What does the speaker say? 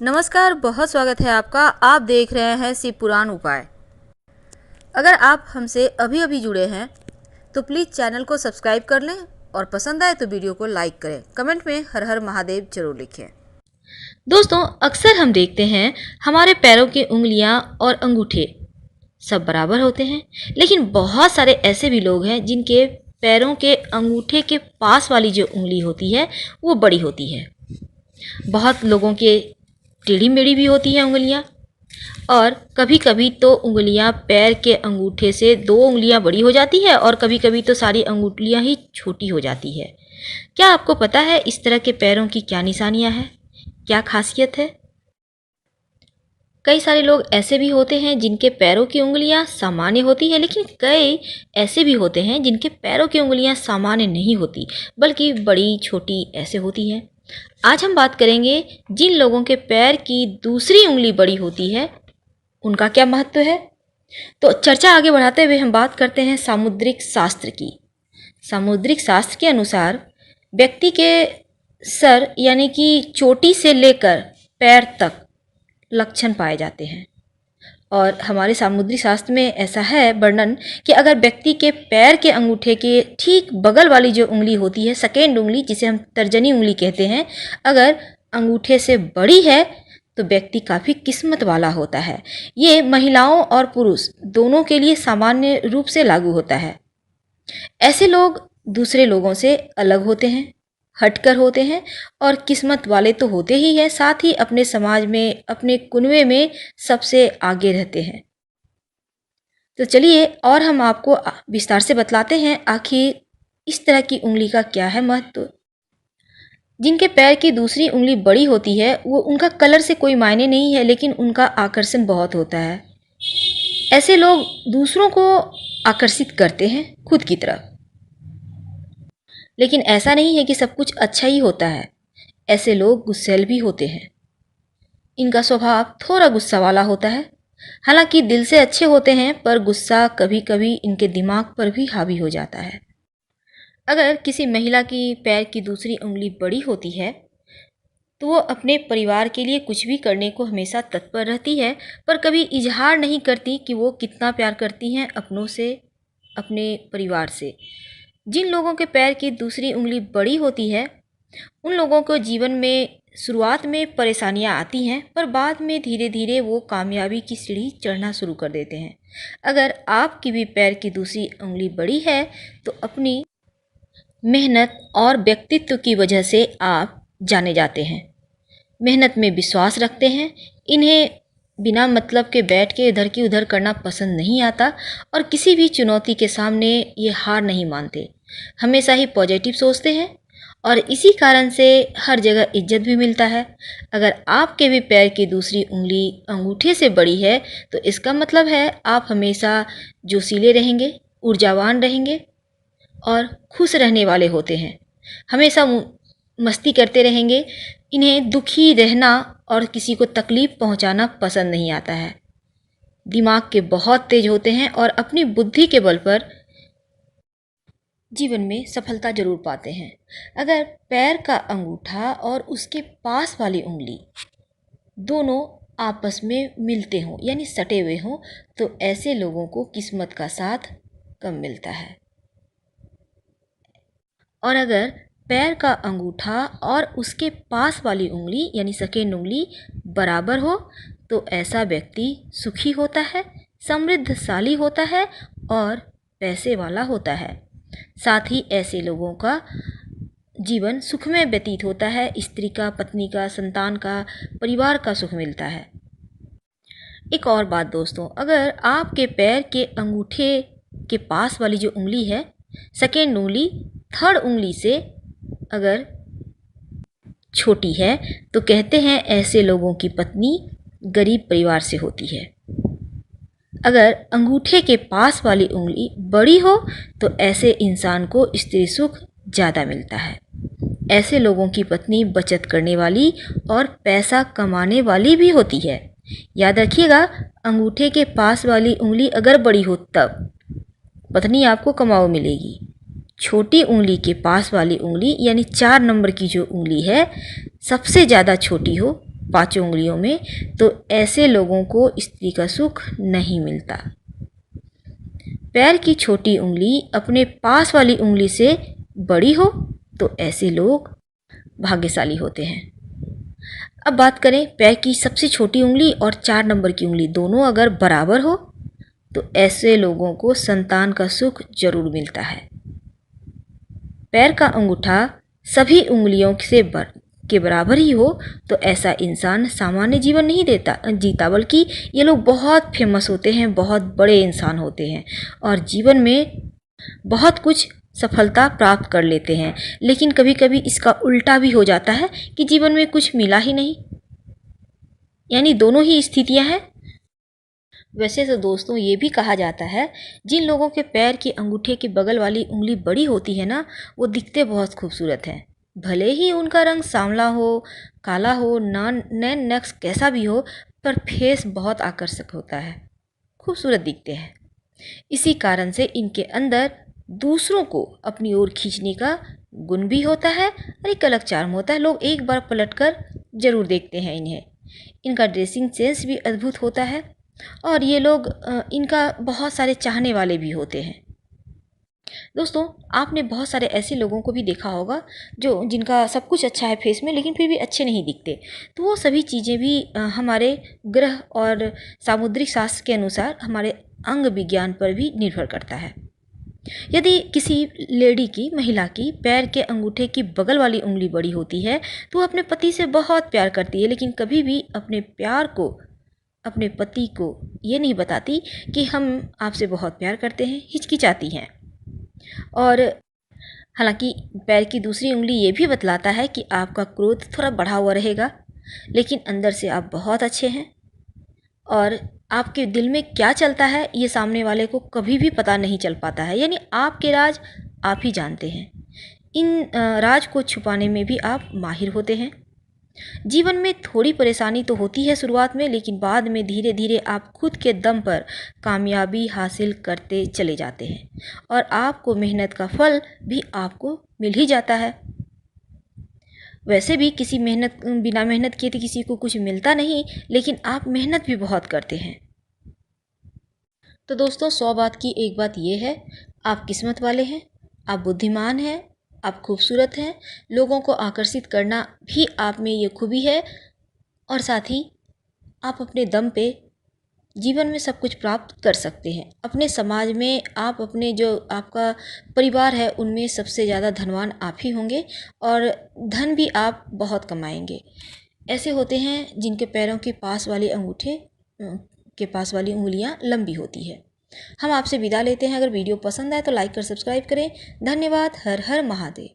नमस्कार, बहुत स्वागत है आपका। आप देख रहे हैं शिव पुराण उपाय। अगर आप हमसे अभी अभी जुड़े हैं तो प्लीज़ चैनल को सब्सक्राइब कर लें और पसंद आए तो वीडियो को लाइक करें। कमेंट में हर हर महादेव जरूर लिखें। दोस्तों, अक्सर हम देखते हैं हमारे पैरों की उंगलियां और अंगूठे सब बराबर होते हैं, लेकिन बहुत सारे ऐसे भी लोग हैं जिनके पैरों के अंगूठे के पास वाली जो उंगली होती है वो बड़ी होती है। बहुत लोगों के टेढ़ी मेढ़ी भी होती है उंगलियां, और कभी कभी तो उंगलियां पैर के अंगूठे से 2 उंगलियां बड़ी हो जाती है और कभी कभी तो सारी अंगुलियां ही छोटी हो जाती है। क्या आपको पता है इस तरह के पैरों की क्या निशानियां हैं, क्या खासियत है? कई सारे लोग ऐसे भी होते हैं जिनके पैरों की उंगलियां सामान्य होती है, लेकिन कई ऐसे भी होते हैं जिनके पैरों की उंगलियां सामान्य नहीं होती, बल्कि बड़ी छोटी ऐसे होती हैं। आज हम बात करेंगे जिन लोगों के पैर की दूसरी उंगली बड़ी होती है उनका क्या महत्व है। तो चर्चा आगे बढ़ाते हुए हम बात करते हैं सामुद्रिक शास्त्र की। सामुद्रिक शास्त्र के अनुसार व्यक्ति के सर यानी कि चोटी से लेकर पैर तक लक्षण पाए जाते हैं, और हमारे सामुद्रिक शास्त्र में ऐसा है वर्णन कि अगर व्यक्ति के पैर के अंगूठे के ठीक बगल वाली जो उंगली होती है, सेकेंड उंगली जिसे हम तर्जनी उंगली कहते हैं, अगर अंगूठे से बड़ी है तो व्यक्ति काफ़ी किस्मत वाला होता है। ये महिलाओं और पुरुष दोनों के लिए सामान्य रूप से लागू होता है। ऐसे लोग दूसरे लोगों से अलग होते हैं, हटकर होते हैं, और किस्मत वाले तो होते ही हैं, साथ ही अपने समाज में, अपने कुनबे में सबसे आगे रहते हैं। तो चलिए और हम आपको विस्तार से बतलाते हैं आखिर इस तरह की उंगली का क्या है महत्व। जिनके पैर की दूसरी उंगली बड़ी होती है वो उनका कलर से कोई मायने नहीं है, लेकिन उनका आकर्षण बहुत होता है। ऐसे लोग दूसरों को आकर्षित करते हैं खुद की तरफ। लेकिन ऐसा नहीं है कि सब कुछ अच्छा ही होता है। ऐसे लोग गुस्सैल भी होते हैं। इनका स्वभाव थोड़ा गुस्सा वाला होता है। हालांकि दिल से अच्छे होते हैं, पर गुस्सा कभी कभी इनके दिमाग पर भी हावी हो जाता है। अगर किसी महिला की पैर की दूसरी उंगली बड़ी होती है तो वो अपने परिवार के लिए कुछ भी करने को हमेशा तत्पर रहती है, पर कभी इजहार नहीं करती कि वो कितना प्यार करती हैं अपनों से, अपने परिवार से। जिन लोगों के पैर की दूसरी उंगली बड़ी होती है उन लोगों को जीवन में शुरुआत में परेशानियां आती हैं, पर बाद में धीरे धीरे वो कामयाबी की सीढ़ी चढ़ना शुरू कर देते हैं। अगर आपकी भी पैर की दूसरी उंगली बड़ी है तो अपनी मेहनत और व्यक्तित्व की वजह से आप जाने जाते हैं। मेहनत में विश्वास रखते हैं, इन्हें बिना मतलब के बैठ के इधर की उधर करना पसंद नहीं आता, और किसी भी चुनौती के सामने ये हार नहीं मानते, हमेशा ही पॉजिटिव सोचते हैं, और इसी कारण से हर जगह इज्जत भी मिलता है। अगर आपके भी पैर की दूसरी उंगली अंगूठे से बड़ी है तो इसका मतलब है आप हमेशा जोशीले रहेंगे, ऊर्जावान रहेंगे और खुश रहने वाले होते हैं। हमेशा मस्ती करते रहेंगे। इन्हें दुखी रहना और किसी को तकलीफ पहुंचाना पसंद नहीं आता है। दिमाग के बहुत तेज होते हैं और अपनी बुद्धि के बल पर जीवन में सफलता जरूर पाते हैं। अगर पैर का अंगूठा और उसके पास वाली उंगली दोनों आपस में मिलते हों यानी सटे हुए हों तो ऐसे लोगों को किस्मत का साथ कम मिलता है। और अगर पैर का अंगूठा और उसके पास वाली उंगली यानी सेकेंड उंगली बराबर हो तो ऐसा व्यक्ति सुखी होता है, समृद्धशाली होता है और पैसे वाला होता है। साथ ही ऐसे लोगों का जीवन सुखमय व्यतीत होता है। स्त्री का, पत्नी का, संतान का, परिवार का सुख मिलता है। एक और बात दोस्तों, अगर आपके पैर के अंगूठे के पास वाली जो उंगली है, सेकेंड उंगली थर्ड उंगली से अगर छोटी है तो कहते हैं ऐसे लोगों की पत्नी गरीब परिवार से होती है। अगर अंगूठे के पास वाली उंगली बड़ी हो तो ऐसे इंसान को स्त्री सुख ज़्यादा मिलता है। ऐसे लोगों की पत्नी बचत करने वाली और पैसा कमाने वाली भी होती है। याद रखिएगा, अंगूठे के पास वाली उंगली अगर बड़ी हो तब पत्नी आपको कमाओ मिलेगी। छोटी उंगली के पास वाली उंगली यानी 4 नंबर की जो उंगली है सबसे ज़्यादा छोटी हो पांचों उंगलियों में, तो ऐसे लोगों को स्त्री का सुख नहीं मिलता। पैर की छोटी उंगली अपने पास वाली उंगली से बड़ी हो तो ऐसे लोग भाग्यशाली होते हैं। अब बात करें पैर की सबसे छोटी उंगली और 4 नंबर की उंगली दोनों अगर बराबर हो तो ऐसे लोगों को संतान का सुख जरूर मिलता है। पैर का अंगूठा सभी उंगलियों के बराबर ही हो तो ऐसा इंसान सामान्य जीवन नहीं जीता, बल्कि ये लोग बहुत फेमस होते हैं, बहुत बड़े इंसान होते हैं और जीवन में बहुत कुछ सफलता प्राप्त कर लेते हैं। लेकिन कभी कभी इसका उल्टा भी हो जाता है कि जीवन में कुछ मिला ही नहीं, यानी दोनों ही स्थितियां हैं। वैसे तो दोस्तों ये भी कहा जाता है जिन लोगों के पैर के अंगूठे के बगल वाली उंगली बड़ी होती है ना, वो दिखते बहुत खूबसूरत हैं। भले ही उनका रंग सांवला हो, काला हो, नैन नक्श कैसा भी हो, पर फेस बहुत आकर्षक होता है, खूबसूरत दिखते हैं। इसी कारण से इनके अंदर दूसरों को अपनी ओर खींचने का गुण भी होता है और एक अलग चार्म होता है। लोग एक बार पलटकर जरूर देखते हैं इन्हें। इनका ड्रेसिंग सेंस भी अद्भुत होता है और ये लोग इनका बहुत सारे चाहने वाले भी होते हैं। दोस्तों आपने बहुत सारे ऐसे लोगों को भी देखा होगा जिनका सब कुछ अच्छा है फेस में, लेकिन फिर भी अच्छे नहीं दिखते। तो वो सभी चीज़ें भी हमारे ग्रह और सामुद्रिक शास्त्र के अनुसार हमारे अंग विज्ञान पर भी निर्भर करता है। यदि किसी महिला की पैर के अंगूठे की बगल वाली उंगली बड़ी होती है तो वो अपने पति से बहुत प्यार करती है, लेकिन कभी भी अपने प्यार को अपने पति को ये नहीं बताती कि हम आपसे बहुत प्यार करते हैं, हिचकिचाती हैं। और हालांकि पैर की दूसरी उंगली ये भी बतलाता है कि आपका क्रोध थोड़ा बढ़ा हुआ रहेगा, लेकिन अंदर से आप बहुत अच्छे हैं और आपके दिल में क्या चलता है ये सामने वाले को कभी भी पता नहीं चल पाता है, यानी आपके राज आप ही जानते हैं। इन राज को छुपाने में भी आप माहिर होते हैं। जीवन में थोड़ी परेशानी तो होती है शुरुआत में, लेकिन बाद में धीरे धीरे आप खुद के दम पर कामयाबी हासिल करते चले जाते हैं और आपको मेहनत का फल भी आपको मिल ही जाता है। वैसे भी बिना मेहनत किए तो किसी को कुछ मिलता नहीं, लेकिन आप मेहनत भी बहुत करते हैं। तो दोस्तों 100 बात की एक बात ये है, आप किस्मत वाले हैं, आप बुद्धिमान हैं, आप खूबसूरत हैं, लोगों को आकर्षित करना भी आप में ये खूबी है और साथ ही आप अपने दम पे जीवन में सब कुछ प्राप्त कर सकते हैं। अपने समाज में आप अपने जो आपका परिवार है उनमें सबसे ज़्यादा धनवान आप ही होंगे और धन भी आप बहुत कमाएंगे। ऐसे होते हैं जिनके पैरों के पास वाले अंगूठे के पास वाली उंगलियां लंबी होती है। हम आपसे विदा लेते हैं। अगर वीडियो पसंद आए तो लाइक कर सब्सक्राइब करें। धन्यवाद। हर हर महादेव।